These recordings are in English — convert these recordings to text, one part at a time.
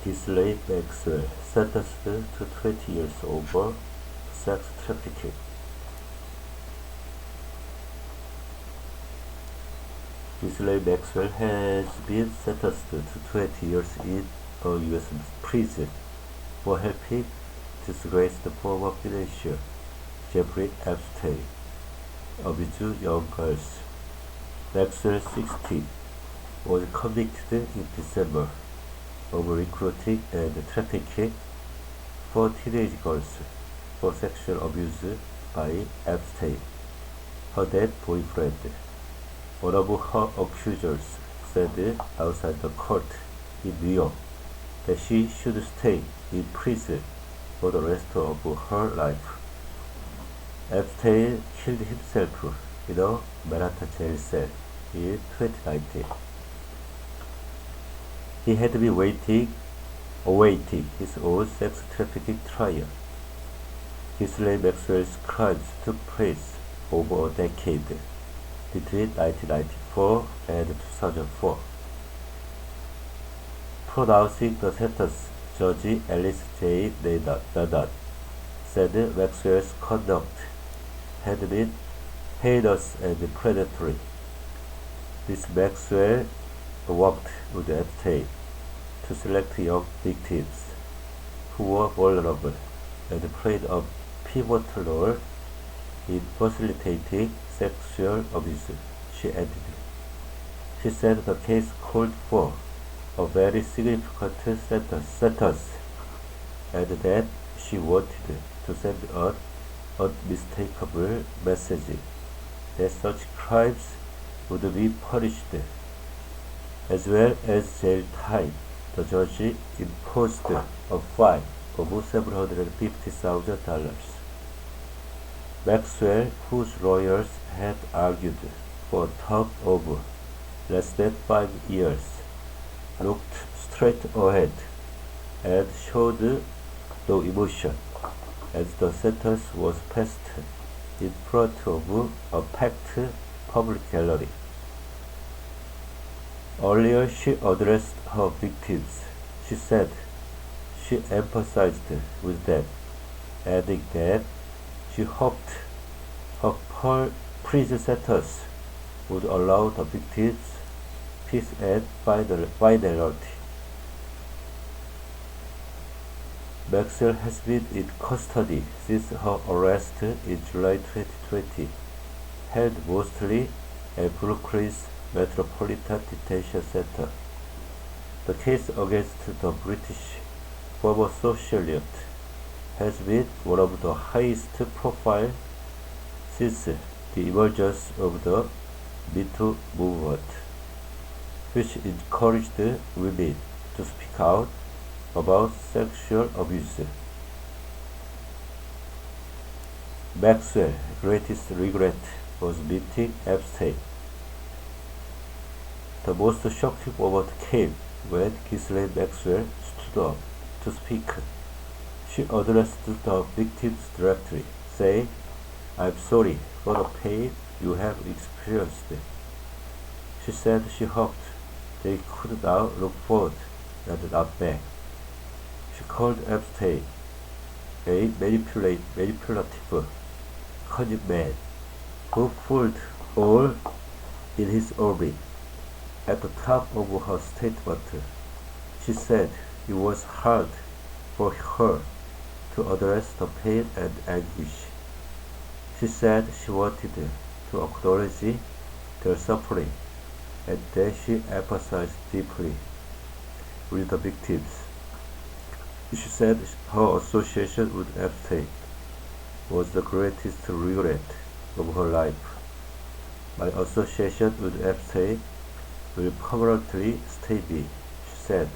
Ghislaine Maxwell, sentenced to 20 years over sex trafficking. Ghislaine Maxwell has been sentenced to 20 years in a U.S. prison for helping disgraced former financier Jeffrey Epstein abuse young girls. Maxwell, 60, was convicted in December of recruiting and trafficking for teenage girls for sexual abuse by Epstein, her dead boyfriend. One of her accusers said outside the court in New York that she should stay in prison for the rest of her life. Epstein killed himself in a Manhattan jail cell in 2019. He had been awaiting his own sex trafficking trial. Ghislaine Maxwell's crimes took place over a decade, between 1994 and 2004. Pronouncing the sentence, Judge Alice J. Nadan said Maxwell's conduct had been heinous and predatory. Ms. Maxwell worked with Epstein to select young victims who were vulnerable and played a pivotal role in facilitating sexual abuse, she added. She said the case called for a very significant sentence and that she wanted to send an unmistakable message that such crimes would be punished, as well as jail time. The judge imposed a fine of $750,000. Maxwell, whose lawyers had argued for a term of less than 5 years, looked straight ahead and showed no emotion as the sentence was passed in front of a packed public gallery. Earlier, she addressed her victims. She said she emphasized with them, adding that she hoped her prison sentence would allow the victims peace and finality. Maxwell has been in custody since her arrest in July 2020, held mostly at Brooklyn's Metropolitan Detention Center. The case against the British former socialite has been one of the highest profile since the emergence of the Me Too movement, which encouraged women to speak out about sexual abuse. Maxwell's greatest regret was meeting Epstein. The most shocking moment came when Ghislaine Maxwell stood up to speak. She addressed the victims directly, saying, "I'm sorry for the pain you have experienced." She said she hoped they could now look forward and not back. She called Epstein a manipulative, cunning man who fooled all in his orbit. At the top of her statement, she said it was hard for her to address the pain and anguish. She said she wanted to acknowledge their suffering and that she empathized deeply with the victims. She said her association with Epstein was the greatest regret of her life. "My association with Epstein will permanently stay me," she said.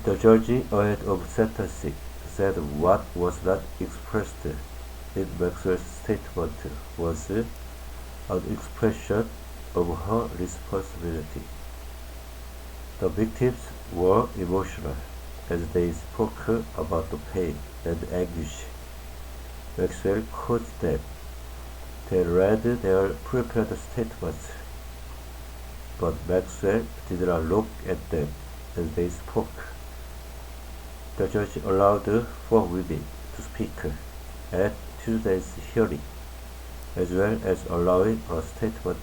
The judge ahead of sentencing said what was not expressed in Maxwell's statement was an expression of her responsibility. The victims were emotional as they spoke about the pain and anguish. Maxwell quoted them. They read their prepared statements, but Maxwell did not look at them as they spoke. The judge allowed 4 women to speak at Tuesday's hearing, as well as allowing a statement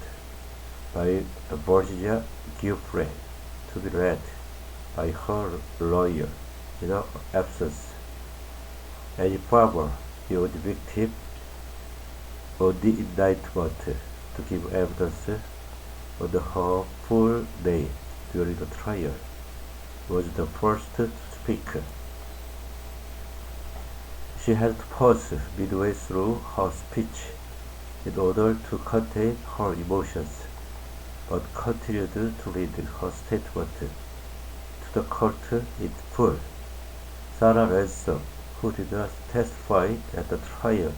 by Virginia Giuffre to be read by her lawyer in her absence. As Farmer, the old victim, on the indictment to give evidence on her full day during the trial, was the first to speak. She had to pause midway through her speech in order to contain her emotions, but continued to read her statement to the court in full. Sarah Ransom, who did not testify at the trial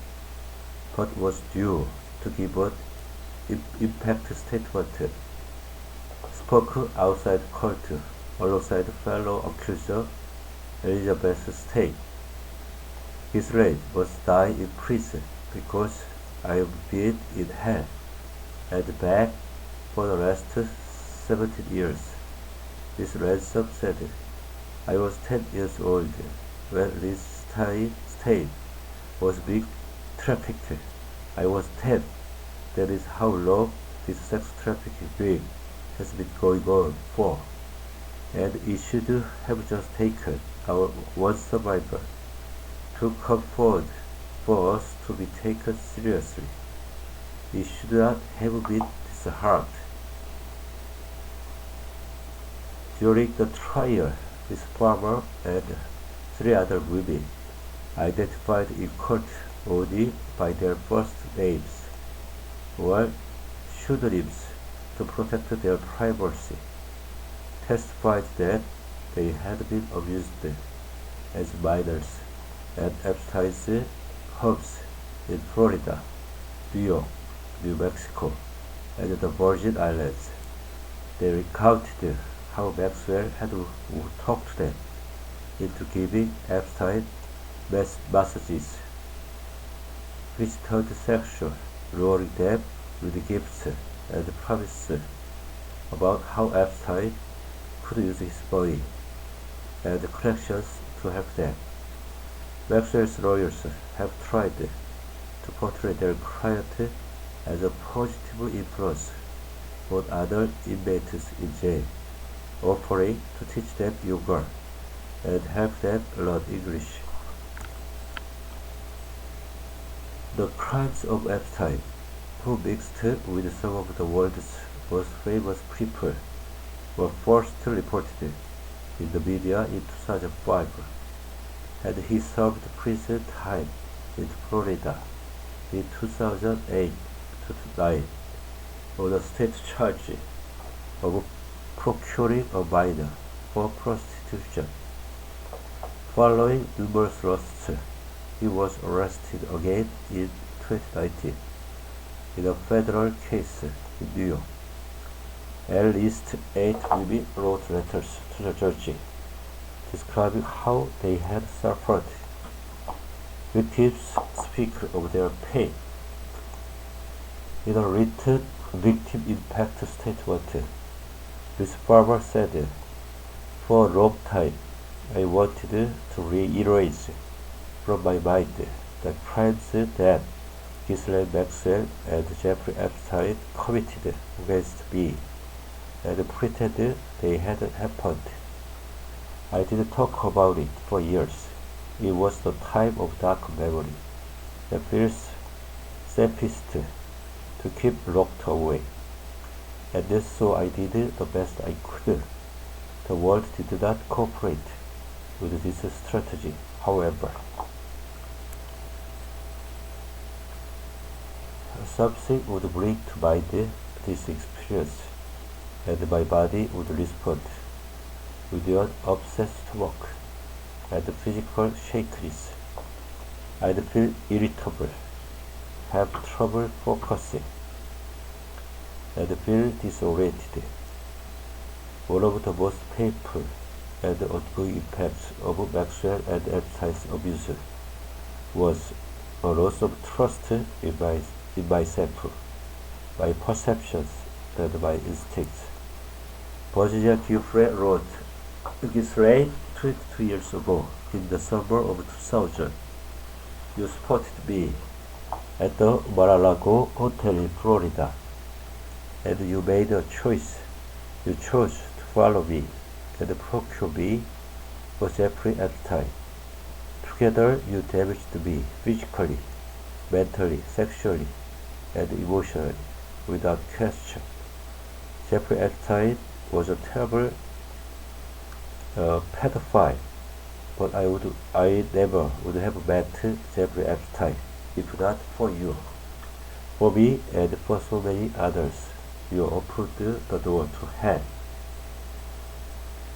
but was due to give an impact statement, spoke outside court alongside fellow accuser Elizabeth Stein. Ghislaine must die in prison because I have been in hell and back for the last 17 years. Miss Ransom said, I was 10 years old when Liz Stein was being trafficked. I was 10. That is how long this sex trafficking ring has been going on for. And it should have just taken our one survivor to come forward for us to be taken seriously. It should not have been this hard. During the trial, Miss Farmer and 3 other women, identified in court only by their first names or pseudonyms to protect their privacy, testified that they had been abused as minors at Epstein's homes in Florida, New York, New Mexico, and the Virgin Islands. They recounted how Maxwell had talked them into giving Epstein massages, which turned sexual, luring them with gifts and promises about how Epstein could use his body and connections to help them. Maxwell's lawyers have tried to portray their client as a positive influence on other inmates in jail, offering to teach them yoga and help them learn English. The crimes of Epstein, who mixed with some of the world's most famous people, were first reported in the media in 2005, and he served prison time in Florida in 2008 to 2009 on a state charge of procuring a minor for prostitution. Following numerous arrests, he was arrested again in 2019 in a federal case in New York. At least 8 women wrote letters to the judge describing how they had suffered. Victims speak of their pain. In a written victim impact statement, Ms. Farmer said, for a long time, I wanted to erase from my mind the crimes that Ghislaine Maxwell and Jeffrey Epstein committed against me and pretend they hadn't happened. I didn't talk about it for years. It was the time of dark memory that feels safest to keep locked away. And so I did the best I could. The world did not cooperate with this strategy, however. Something would bring to mind this experience, and my body would respond with an obsessed stomach and physical shakiness. I'd feel irritable, have trouble focusing, and feel disoriented. One of the most painful and ongoing impacts of Maxwell and Epstein's abuse was a loss of trust in myself, my perceptions, and my instincts. Virginia Giuffre wrote, Ghislaine, 22 years ago, in the summer of 2000, you spotted me at the Mar-a-Lago Hotel in Florida, and you made a choice. You chose to follow me and procure me for Jeffrey Epstein. Together, you damaged me physically, mentally, sexually, and emotionally, without question. Jeffrey Epstein was a terrible pedophile, but I never would have met Jeffrey Epstein if not for you. For me and for so many others, you opened the door to hell.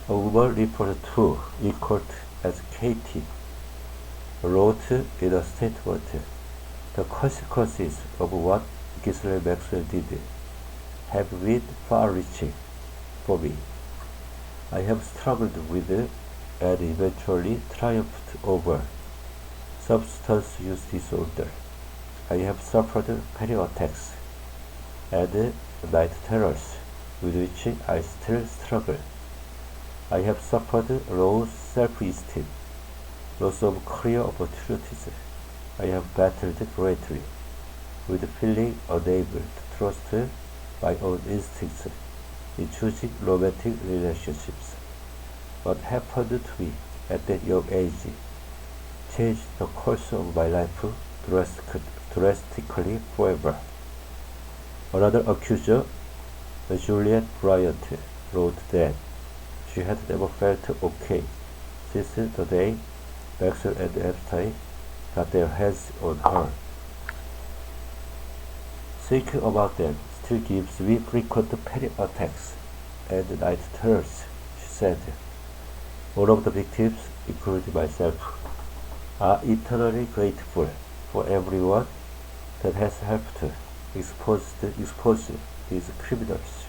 A woman referred to in court as Katie wrote in a statement, the consequences of what Ghislaine Maxwell did have been far-reaching for me. I have struggled with and eventually triumphed over substance use disorder. I have suffered panic attacks and night terrors with which I still struggle. I have suffered low self-esteem, loss of career opportunities. I have battled greatly with feeling unable to trust my own instincts in choosing romantic relationships. What happened to me at that young age changed the course of my life drastically forever. Another accuser, Juliet Bryant, wrote that she had never felt okay since the day Maxwell and Epstein got their hands on her. Thinking about them still gives me frequent panic attacks and night terrors, she said. All of the victims, including myself, are eternally grateful for everyone that has helped expose these criminals.